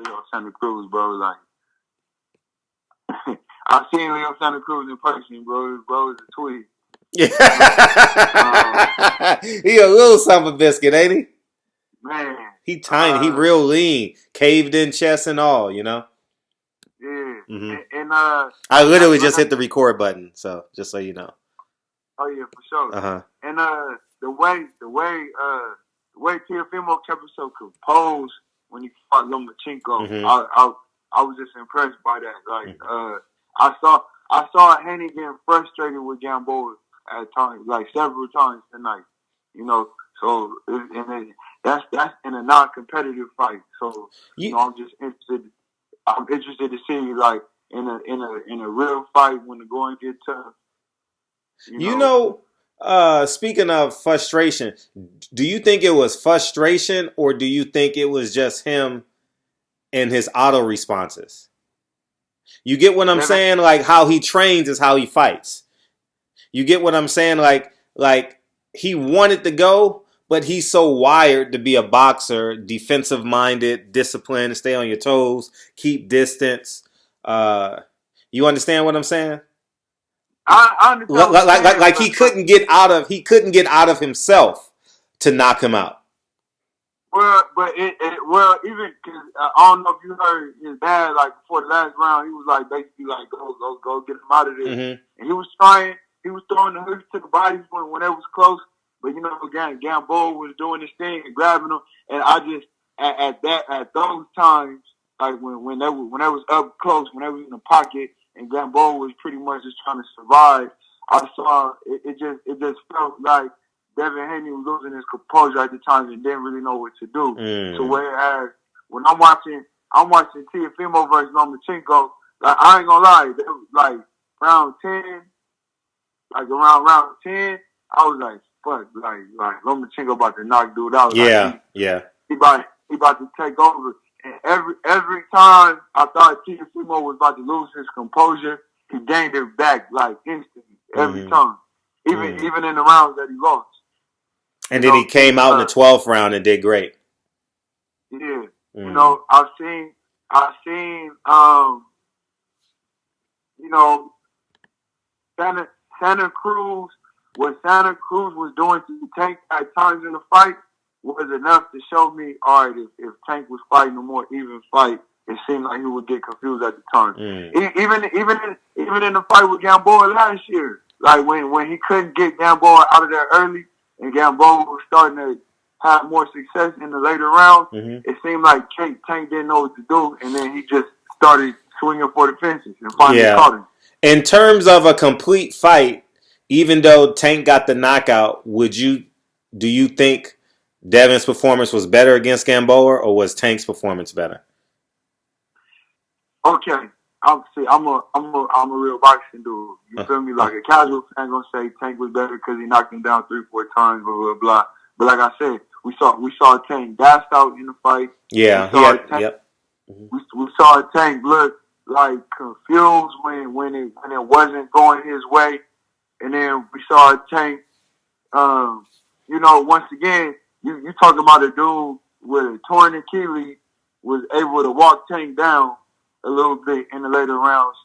Leo Santa Cruz, bro. Like, I've seen Leo Santa Cruz in person, bro. Bro is a tweet. Yeah. He a little son of a biscuit, ain't he? Man. He tiny. He real lean. Caved in chest and all, you know? Yeah. Mm-hmm. And I literally just hit the record button, so just so you know. Oh yeah, for sure. Uh-huh. And the way Teofimo kept himself composed when he fought Lomachenko, Mm-hmm. I was just impressed by that. Like I saw Haney getting frustrated with Gamboa at times, like several times tonight. You know, so that's in a non-competitive fight. So you know, I'm just interested. I'm interested to see like in a real fight when the going gets tough. You know, speaking of frustration, do you think it was frustration or do you think it was just him and his auto responses? You get what I'm saying? Like how he trains is how he fights. You get what I'm saying? Like he wanted to go, but he's so wired to be a boxer, defensive minded, disciplined, stay on your toes, keep distance. You understand what I'm saying? I understand. Like he couldn't get out of himself to knock him out. Well, but even because I don't know if you heard his dad, like before the last round, he was like basically like go get him out of there, and he was throwing the hooks to the bodies when it was close, but you know Gamboa was doing his thing and grabbing him, and I just at those times, like when they was up close, when they was in the pocket, and Gamboa was pretty much just trying to survive, I saw it just felt like Devin Haney was losing his composure at the time and didn't really know what to do. So whereas when I'm watching Teofimo versus Lomachenko, like I ain't gonna lie, they was like round 10, like around round 10, I was like, fuck, like Lomachenko about to knock dude out. Yeah. He about to take over. And every time I thought Teofimo was about to lose his composure, he gained it back like instantly every time. Even in the rounds that he lost. And then he came out in the 12th round and did great. Yeah. You know, I've seen you know, Santa Cruz, what Santa Cruz was doing to Tank at times in the fight was enough to show me, all right, if Tank was fighting a more even fight, it seemed like he would get confused at the time. Even in the fight with Gamboa last year, like when he couldn't get Gamboa out of there early, and Gamboa was starting to have more success in the later rounds, it seemed like Tank didn't know what to do, and then he just started swinging for the fences and finally caught him. In terms of a complete fight, even though Tank got the knockout, do you think Devin's performance was better against Gamboa, or was Tank's performance better? Okay, I'm a real boxing dude. You feel me? Like a casual fan gonna say Tank was better because he knocked him down 3-4 times, blah blah blah. But like I said, we saw Tank gassed out in the fight. Yeah, we saw Tank look like confused when it wasn't going his way, and then we saw Tank. You know, once again, you talking about a dude with a torn Achilles was able to walk Tank down a little bit in the later rounds,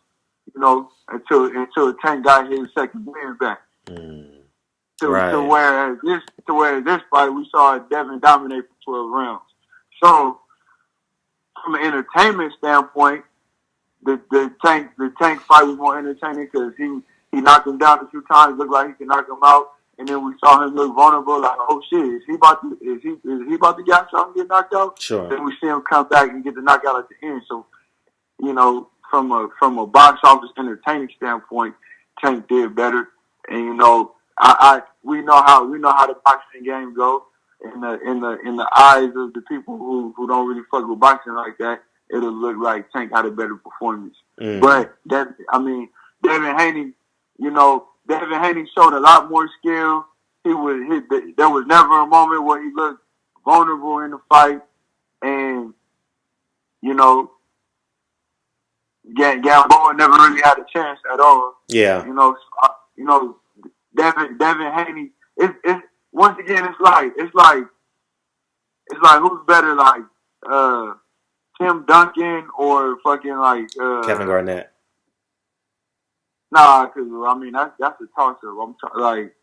you know, until Tank got his second win back. To where this fight we saw Devin dominate for 12 rounds. So from an entertainment standpoint, the Tank fight was more entertaining because he knocked him down a few times, looked like he could knock him out, and then we saw him look vulnerable, like, oh shit, is he about to get shot and get knocked out? Sure. Then we see him come back and get the knockout at the end. So, you know, from a box office entertaining standpoint, Tank did better. And you know, we know how the boxing game goes. In the eyes of the people who don't really fuck with boxing like that, it'll look like Tank had a better performance. But Devin Haney, you know, Devin Haney showed a lot more skill. There was never a moment where he looked vulnerable in the fight, and you know, Gamboa never really had a chance at all. Yeah. You know, Devin Haney. It's once again, it's like who's better, like Tim Duncan or fucking like Kevin Garnett. Nah, because I mean that's a toss up. I'm like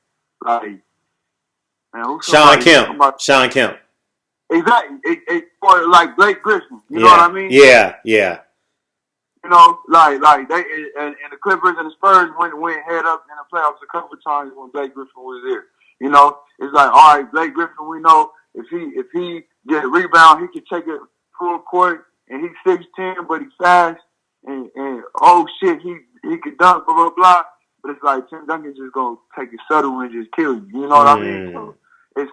man, who's Sean Kemp. Sean Kemp. Exactly. Or like Blake Griffin. You know what I mean? Yeah. You know, like they and the Clippers and the Spurs went head up in the playoffs a couple of times when Blake Griffin was there. You know, it's like, all right, Blake Griffin, we know if he get a rebound, he can take it full court, and he's 6'10", but he's fast, and oh shit, he can dunk, blah blah blah. But it's like Tim Duncan's just gonna take it subtle and just kill you. You know what I mean? So it's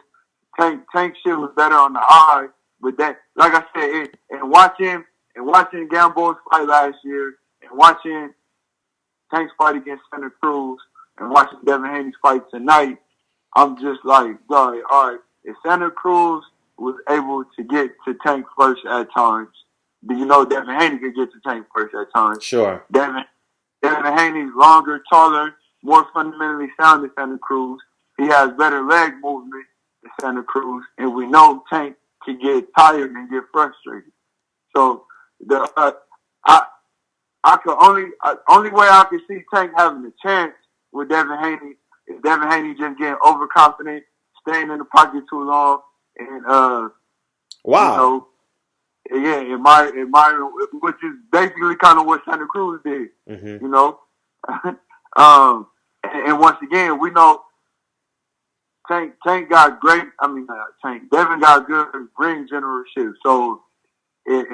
Tank shit was better on the eye, but that, like I said, and watching Gamboa's fight last year, and watching Tank's fight against Santa Cruz, and watching Devin Haney's fight tonight, I'm just like, all right, if Santa Cruz was able to get to Tank first at times, do you know Devin Haney could get to Tank first at times? Sure. Devin Haney's longer, taller, more fundamentally sound than Santa Cruz. He has better leg movement than Santa Cruz, and we know Tank can get tired and get frustrated. So I could only way I could see Tank having a chance with Devin Haney is Devin Haney just getting overconfident, staying in the pocket too long, and wow. You know, admire, which is basically kind of what Santa Cruz did. Mm-hmm. You know, and once again, we know Tank got great. I mean, Devin got good ring generalship. So if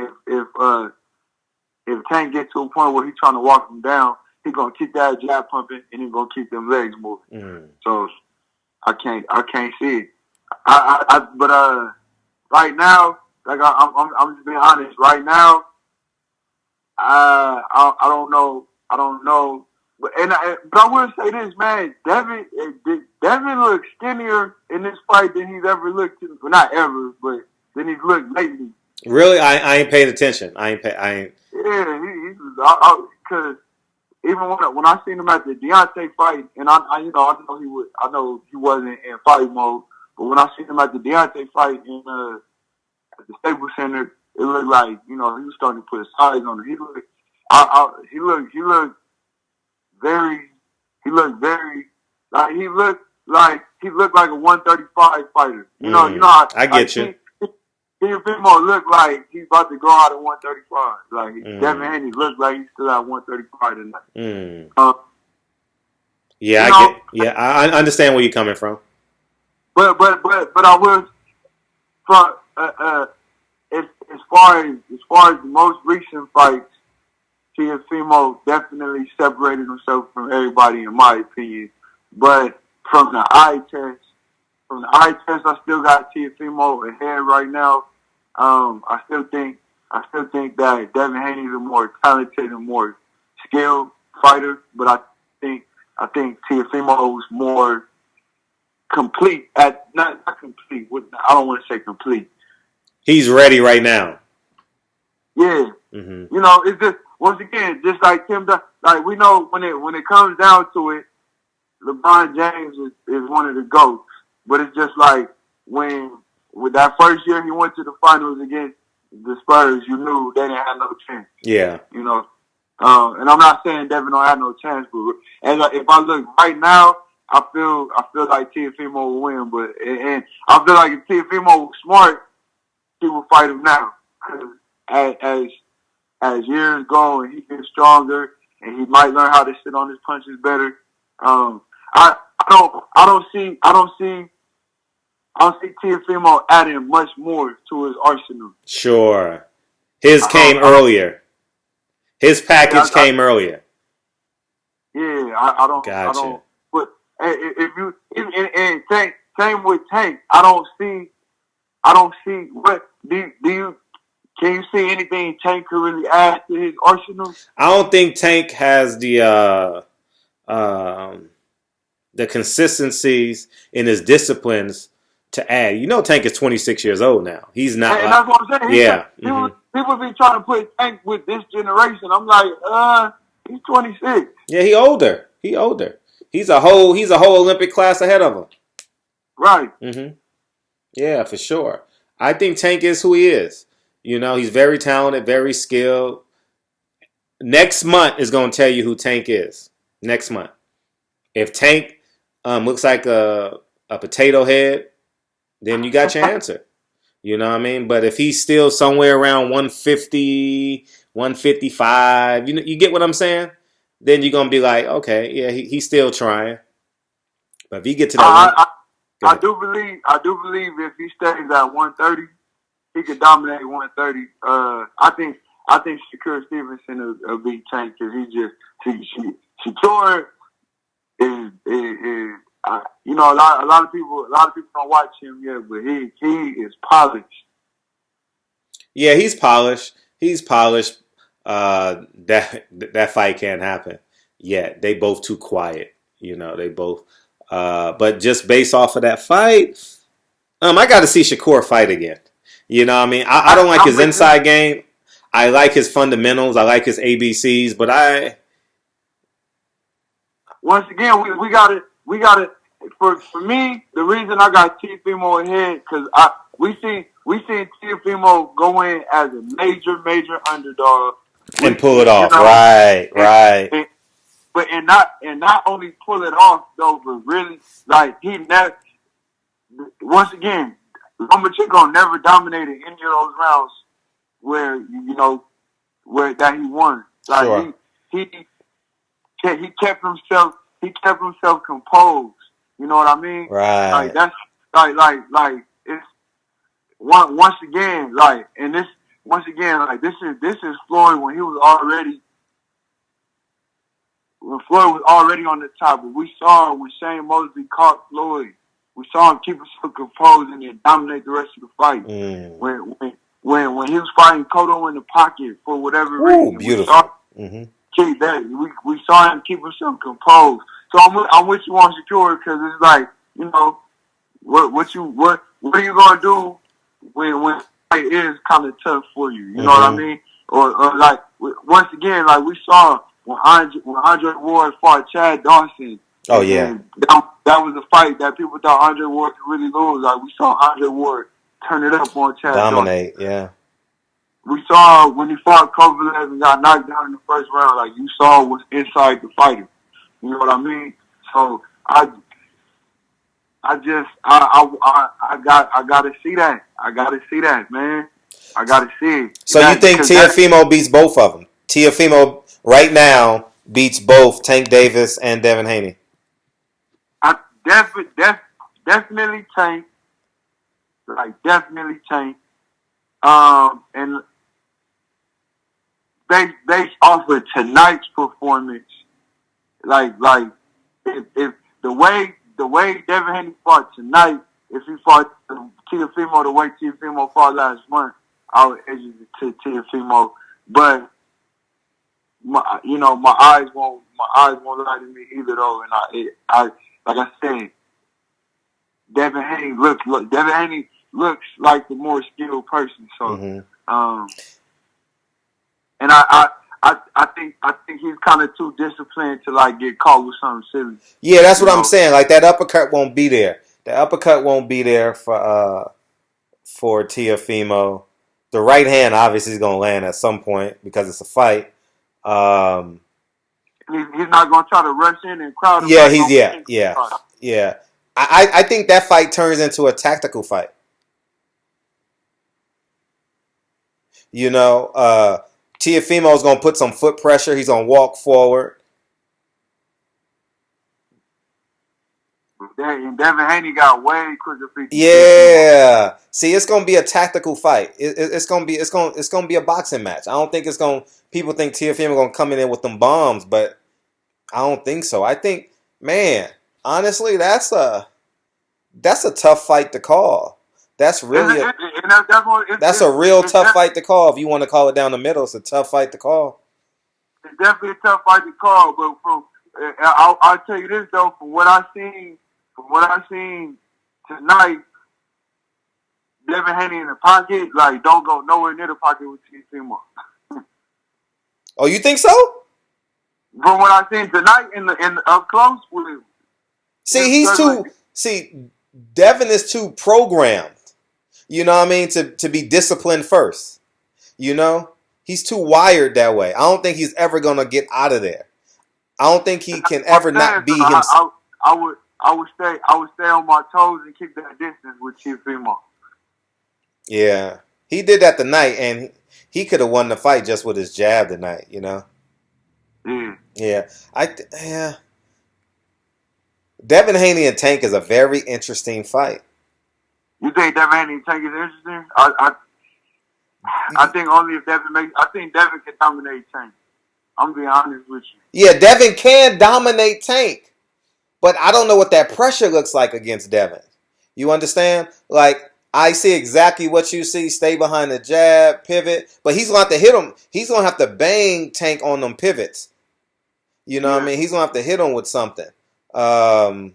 Tank gets to a point where he's trying to walk him down, he's gonna keep that jab pumping and he's gonna keep them legs moving. So I can't see it. But right now, like I'm just being honest. Right now, I don't know. But I will say this, man. Devin looks skinnier in this fight than he's ever looked. Well, not ever, but than he's looked lately. Really, I ain't paying attention. I ain't. Yeah, he because even when I seen him at the Deontay fight, and I know he wasn't in fight mode, but when I seen him at the Deontay fight at the Staples Center, it looked like he was starting to put his size on it. He looked like a 135 fighter. You know how I get you. Teofimo looked like he's about to go out at 135. Like Devin Haney looked like he's still at 135 tonight. I understand where you're coming from. But I was from as far as the most recent fights, Teofimo definitely separated himself from everybody in my opinion. But from the eye test, I still got Teofimo ahead right now. I still think that Devin Haney is a more talented and more skilled fighter, but I think Teofimo was more complete not complete. I don't want to say complete. He's ready right now. Yeah. Mm-hmm. You know, it's just once again, just like Tim. Like we know when it comes down to it, LeBron James is one of the GOATs. But it's just like with that first year he went to the finals against the Spurs, you knew they didn't have no chance. Yeah. You know, and I'm not saying Devin don't have no chance, but if I look right now, I feel like Teofimo will win. But and I feel like if Teofimo was smart, he would fight him now. Because as years go and he gets stronger and he might learn how to sit on his punches better. I don't see Teofimo adding much more to his arsenal. Sure. His came earlier. His package came earlier. Yeah, I don't. Gotcha. I don't. But if you and same with Tank, I don't see what do you. Can you see anything Tank could really add to his arsenal? I don't think Tank has the consistencies in his disciplines to add. You know, Tank is 26 years old now. He's not. And that's what I'm saying. People be trying to put Tank with this generation. I'm like, he's 26. Yeah, he older. He's a whole Olympic class ahead of him. Right. Mm-hmm. Yeah, for sure. I think Tank is who he is. You know, he's very talented, very skilled. Next month is going to tell you who Tank is. Next month. If Tank looks like a potato head, then you got your answer. You know what I mean? But if he's still somewhere around 150, 155, you get what I'm saying? Then you're going to be like, okay, yeah, he's still trying. But if he get to that I do believe if he stays at 130, he could dominate 130. I think Shakur Stevenson will beat Tank because Shakur is a lot of people don't watch him yet, but he is polished. Yeah, he's polished. He's polished. That fight can't happen yet. They both too quiet. They both. But just based off of that fight, I got to see Shakur fight again. You know what I mean? I don't like his inside game. I like his fundamentals. I like his ABCs. But once again, we got it. For me, the reason I got Teofimo ahead because we seen Teofimo go in as a major underdog and pull it off. Right. But not only pull it off though, but really like he never. Once again, Lomachenko never dominated any of those rounds where that he won. Like sure. he kept himself composed. You know what I mean? Right. Like that's like it's once again like this is Floyd when Floyd was already on the top. But we saw when Shane Mosley caught Floyd, we saw him keep himself composed and then dominate the rest of the fight. When he was fighting Cotto in the pocket for whatever reason, beautiful. We saw him keep himself composed. So I'm with you on Shakur because it's like what are you gonna do when it is kind of tough for you? You know what I mean? Or like once again, like we saw when Andre Ward fought Chad Dawson. Oh yeah, that was a fight that people thought Andre Ward could really lose. Like we saw Andre Ward turn it up on Chad dominate, Dawson. Yeah. We saw when he fought Kovalev and got knocked down in the first round. Like you saw what's inside the fighter. You know what I mean? So I gotta see that. I gotta see that, man. I gotta see it. So you think Teofimo beats both of them? Teofimo right now beats both Tank Davis and Devin Haney. I definitely Tank. Like definitely Tank. And based off of tonight's performance, like if the way Devin Haney fought tonight, if he fought Teofimo the way Teofimo fought last month, I would edge it to Teofimo. But my eyes won't lie to me either though. And I like I said, Devin Haney looks like the more skilled person. So and I think he's kind of too disciplined to like get caught with something silly. Yeah, that's what I'm saying. Like that uppercut won't be there. The uppercut won't be there for Teofimo. The right hand obviously is gonna land at some point because it's a fight. He's not gonna try to rush in and crowd him. Yeah. I think that fight turns into a tactical fight. Teofimo's going to put some foot pressure. He's going to walk forward. And Devin Haney got way quicker feet. Yeah. See, it's going to be a tactical fight. It's going to be a boxing match. I don't think it's going to people think Teofimo going to come in there with them bombs, but I don't think so. I think, man, honestly, that's a tough fight to call. That's really that's a real tough fight to call. If you want to call it down the middle, it's a tough fight to call. It's definitely a tough fight to call. But I'll tell you this though, from what I've seen tonight, Devin Haney in the pocket, like don't go nowhere near the pocket with Teofimo. Oh, you think so? From what I've seen tonight in the up close with him. Devin is too programmed. You know what I mean? To be disciplined first. You know, he's too wired that way. I don't think he's ever gonna get out of there. I don't think he can ever not be himself. I would stay on my toes and keep that distance with Teofimo. Yeah, he did that tonight, and he could have won the fight just with his jab tonight. You know. Yeah. Yeah. Devin Haney and Tank is a very interesting fight. You think Devin Haney and Tank is interesting? I think only if Devin makes. I think Devin can dominate Tank. I'm being honest with you. Yeah, Devin can dominate Tank, but I don't know what that pressure looks like against Devin. You understand? Like, I see exactly what you see. Stay behind the jab, pivot, but he's gonna have to hit him. He's gonna have to bang Tank on them pivots. You know what I mean? He's gonna have to hit him with something. That's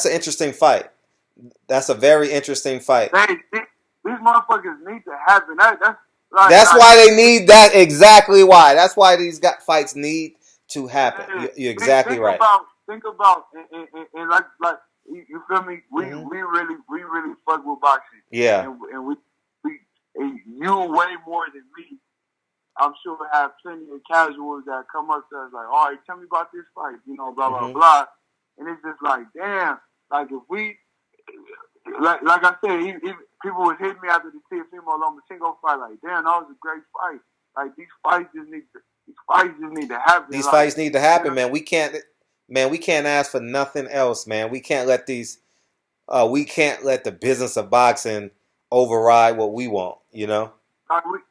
an interesting fight. That's a very interesting fight. These motherfuckers need to happen. That's why they need that. Exactly why. That's why these fights need to happen. You're exactly right. Think about and like you feel me? We really fuck with boxing. Yeah. And you way more than me. I'm sure we have plenty of casuals that come up to us like, all right, tell me about this fight, you know, blah, blah, blah. And it's just like, damn, like if we, like I said, people would hit me after the Teofimo Lomachenko fight, like, damn, that was a great fight. Like, these fights just need to happen. These fights need to happen, man. We can't ask for nothing else, man. We can't let the business of boxing override what we want, you know? I was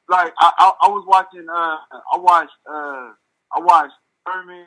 watching. I watched Thurman